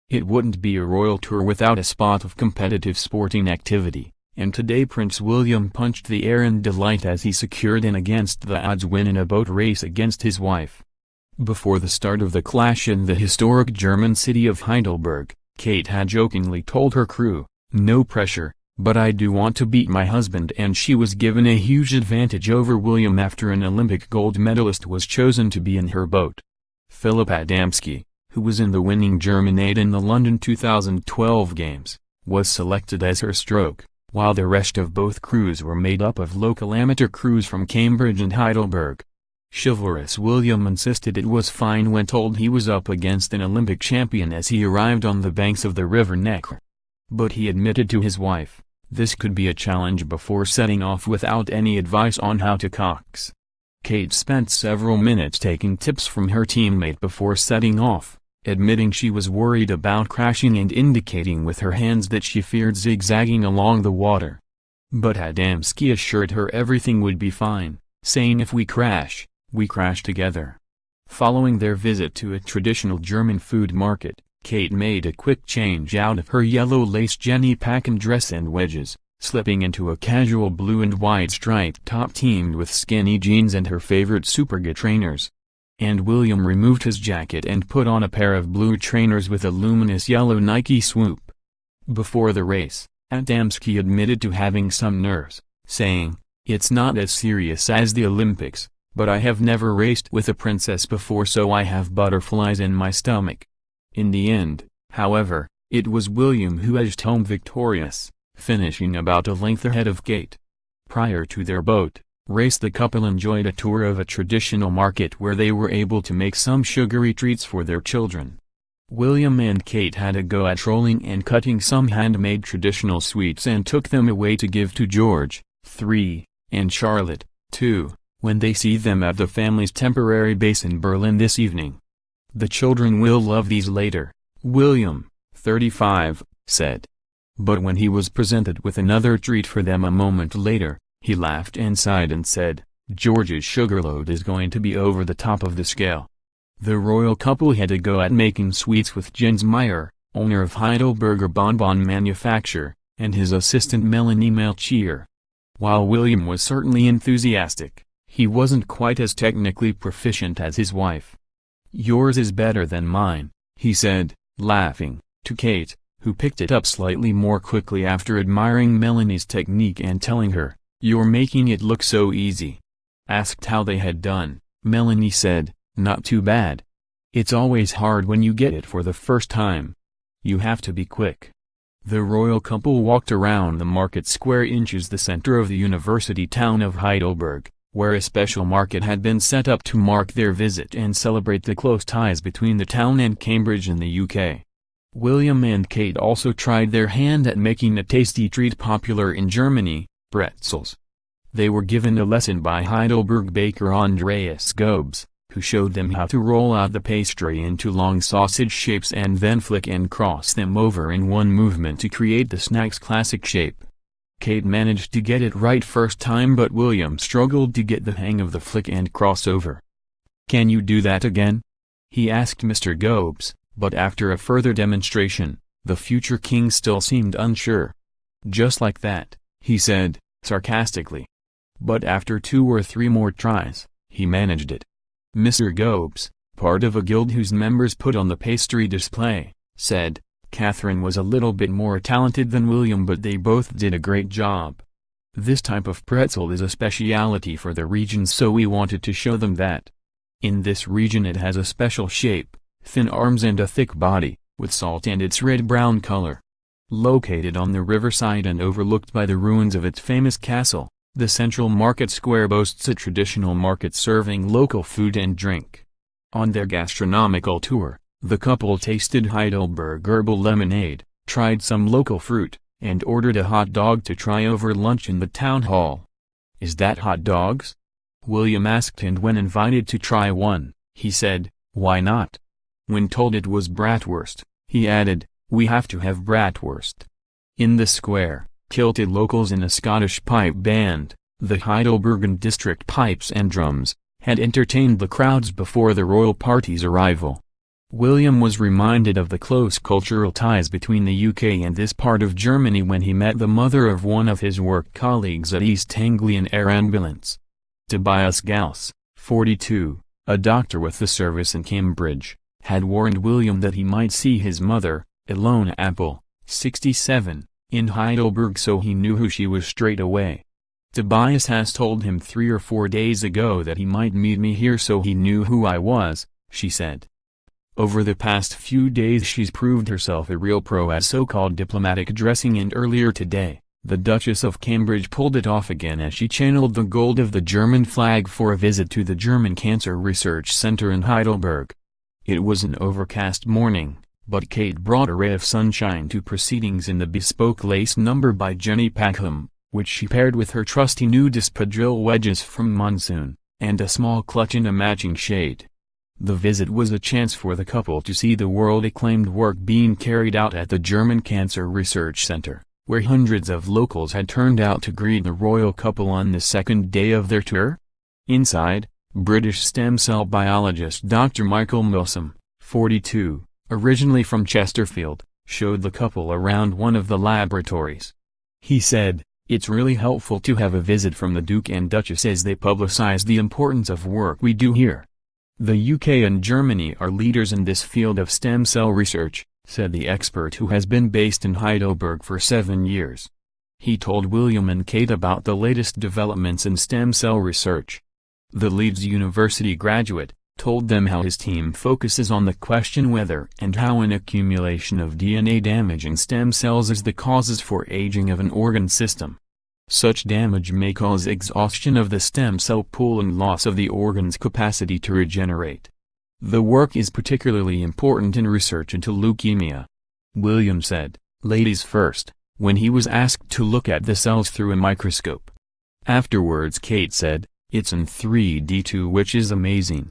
It wouldn't be a royal tour without a spot of competitive sporting activity, and today Prince William punched the air in delight as he secured an against-the-odds win in a boat race against his wife. Before the start of the clash in the historic German city of Heidelberg, Kate had jokingly told her crew, "No pressure, but I do want to beat my husband," and she was given a huge advantage over William after an Olympic gold medalist was chosen to be in her boat. Philip Adamski, who was in the winning German aide in the London 2012 Games, was selected as her stroke, while the rest of both crews were made up of local amateur crews from Cambridge and Heidelberg. Chivalrous William insisted it was fine when told he was up against an Olympic champion as he arrived on the banks of the River Neckar. But he admitted to his wife, this could be a challenge before setting off without any advice on how to cox. Kate spent several minutes taking tips from her teammate before setting off, admitting she was worried about crashing and indicating with her hands that she feared zigzagging along the water. But Adamski assured her everything would be fine, saying if we crash together. Following their visit to a traditional German food market, Kate made a quick change out of her yellow lace Jenny Packham dress and wedges, slipping into a casual blue and white striped top teamed with skinny jeans and her favorite Superga trainers. And William removed his jacket and put on a pair of blue trainers with a luminous yellow Nike swoop. Before the race, Adamski admitted to having some nerves, saying, "It's not as serious as the Olympics, but I have never raced with a princess before, so I have butterflies in my stomach." In the end, however, it was William who edged home victorious, finishing about a length ahead of Kate. Prior to their boat race, the couple enjoyed a tour of a traditional market where they were able to make some sugary treats for their children. William and Kate had a go at rolling and cutting some handmade traditional sweets and took them away to give to George, 3, and Charlotte, 2, when they see them at the family's temporary base in Berlin this evening. "The children will love these later," William, 35, said. But when he was presented with another treat for them a moment later, he laughed and sighed and said, "George's sugar load is going to be over the top of the scale." The royal couple had a go at making sweets with Jens Meyer, owner of Heidelberger Bonbon Manufacture, and his assistant Melanie Melchior. While William was certainly enthusiastic, he wasn't quite as technically proficient as his wife. "Yours is better than mine," he said, laughing, to Kate, who picked it up slightly more quickly after admiring Melanie's technique and telling her, "You're making it look so easy." Asked how they had done, Melanie said, "Not too bad. It's always hard when you get it for the first time. You have to be quick." The royal couple walked around the market square, inches the center of the university town of Heidelberg, where a special market had been set up to mark their visit and celebrate the close ties between the town and Cambridge in the UK. William and Kate also tried their hand at making a tasty treat popular in Germany, pretzels. They were given a lesson by Heidelberg baker Andreas Gobes, who showed them how to roll out the pastry into long sausage shapes and then flick and cross them over in one movement to create the snack's classic shape. Kate managed to get it right first time, but William struggled to get the hang of the flick and crossover. "Can you do that again?" he asked Mr. Gobes, but after a further demonstration, the future king still seemed unsure. "Just like that," he said, sarcastically. But after 2 or 3 more tries, he managed it. Mr. Gobes, part of a guild whose members put on the pastry display, said, "Catherine was a little bit more talented than William, but they both did a great job. This type of pretzel is a speciality for the region, so we wanted to show them that. In this region it has a special shape, thin arms and a thick body, with salt and its red-brown color. Located on the riverside and overlooked by the ruins of its famous castle, the central market square boasts a traditional market serving local food and drink." On their gastronomical tour, the couple tasted Heidelberg herbal lemonade, tried some local fruit, and ordered a hot dog to try over lunch in the town hall. "Is that hot dogs?" William asked, and when invited to try one, he said, "Why not?" When told it was bratwurst, he added, "We have to have bratwurst." In the square, kilted locals in a Scottish pipe band, the Heidelbergen District Pipes and Drums, had entertained the crowds before the royal party's arrival. William was reminded of the close cultural ties between the UK and this part of Germany when he met the mother of one of his work colleagues at East Anglian Air Ambulance. Tobias Gauss, 42, a doctor with the service in Cambridge, had warned William that he might see his mother, Ilona Appel, 67, in Heidelberg, so he knew who she was straight away. Tobias has told him 3 or 4 days ago that he might meet me here, so he knew who I was, she said. Over the past few days she's proved herself a real pro at so-called diplomatic dressing, and earlier today, the Duchess of Cambridge pulled it off again as she channeled the gold of the German flag for a visit to the German Cancer Research Center in Heidelberg. It was an overcast morning, but Kate brought a ray of sunshine to proceedings in the bespoke lace number by Jenny Packham, which she paired with her trusty new espadrille wedges from Monsoon, and a small clutch in a matching shade. The visit was a chance for the couple to see the world-acclaimed work being carried out at the German Cancer Research Center, where hundreds of locals had turned out to greet the royal couple on the second day of their tour. Inside, British stem cell biologist Dr. Michael Milsom, 42, originally from Chesterfield, showed the couple around one of the laboratories. He said, "It's really helpful to have a visit from the Duke and Duchess as they publicize the importance of work we do here. The UK and Germany are leaders in this field of stem cell research," said the expert, who has been based in Heidelberg for 7 years. He told William and Kate about the latest developments in stem cell research. The Leeds University graduate told them how his team focuses on the question whether and how an accumulation of DNA damaging stem cells is the causes for aging of an organ system. Such damage may cause exhaustion of the stem cell pool and loss of the organ's capacity to regenerate. The work is particularly important in research into leukemia. William said, "Ladies first," when he was asked to look at the cells through a microscope. Afterwards Kate said, "It's in 3D too, which is amazing."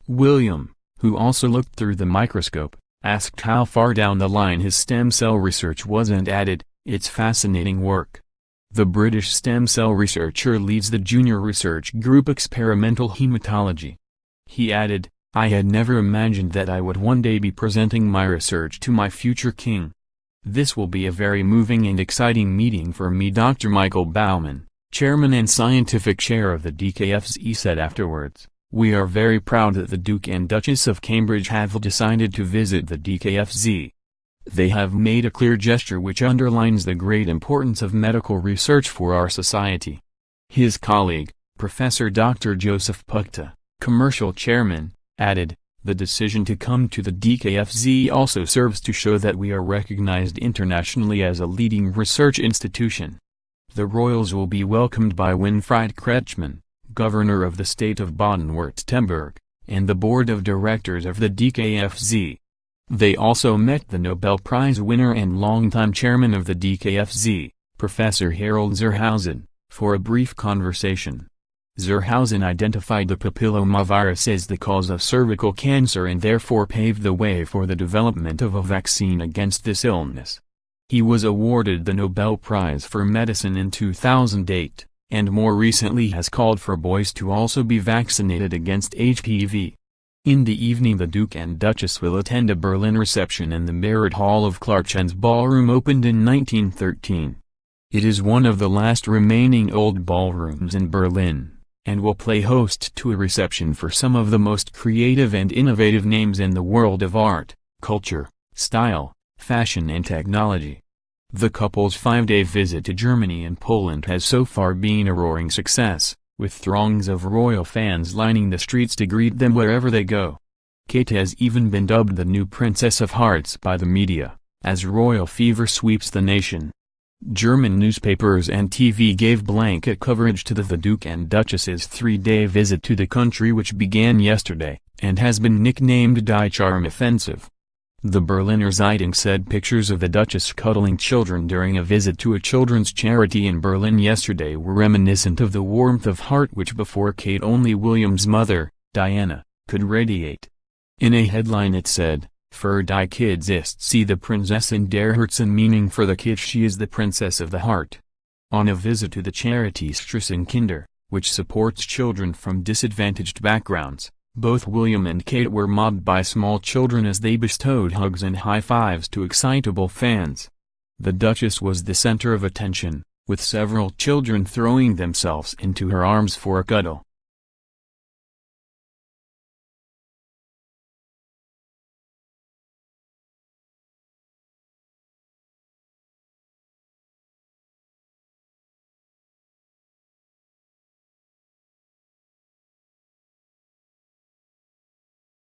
William, who also looked through the microscope, asked how far down the line his stem cell research was and added, "It's fascinating work." The British stem cell researcher leads the junior research group Experimental Hematology. He added, "I had never imagined that I would one day be presenting my research to my future king. This will be a very moving and exciting meeting for me." Dr. Michael Baumann, chairman and scientific chair of the DKFZ, said afterwards, "We are very proud that the Duke and Duchess of Cambridge have decided to visit the DKFZ. They have made a clear gesture which underlines the great importance of medical research for our society." His colleague, Professor Dr. Joseph Puchta, commercial chairman, added, "The decision to come to the DKFZ also serves to show that we are recognized internationally as a leading research institution." The royals will be welcomed by Winfried Kretschmann, governor of the state of Baden-Württemberg, and the board of directors of the DKFZ. They also met the Nobel Prize winner and longtime chairman of the DKFZ, Professor Harald Zerhausen, for a brief conversation. Zerhausen identified the papillomavirus as the cause of cervical cancer and therefore paved the way for the development of a vaccine against this illness. He was awarded the Nobel Prize for Medicine in 2008, and more recently has called for boys to also be vaccinated against HPV. In the evening the Duke and Duchess will attend a Berlin reception in the Merit Hall of Clarchen's Ballroom, opened in 1913. It is one of the last remaining old ballrooms in Berlin, and will play host to a reception for some of the most creative and innovative names in the world of art, culture, style, fashion and technology. The couple's 5-day visit to Germany and Poland has so far been a roaring success, with throngs of royal fans lining the streets to greet them wherever they go. Kate has even been dubbed the new Princess of Hearts by the media, as royal fever sweeps the nation. German newspapers and TV gave blanket coverage to the Duke and Duchess's 3-day visit to the country, which began yesterday, and has been nicknamed Die Charm Offensive. The Berliner Zeitung said pictures of the Duchess cuddling children during a visit to a children's charity in Berlin yesterday were reminiscent of the warmth of heart which before Kate only William's mother, Diana, could radiate. In a headline it said, "Für die Kids ist sie the Prinzessin der Herzen," meaning for the kids she is the princess of the heart. On a visit to the charity Strassen Kinder, which supports children from disadvantaged backgrounds, Both William and Kate were mobbed by small children as they bestowed hugs and high-fives to excitable fans. The Duchess was the center of attention, with several children throwing themselves into her arms for a cuddle.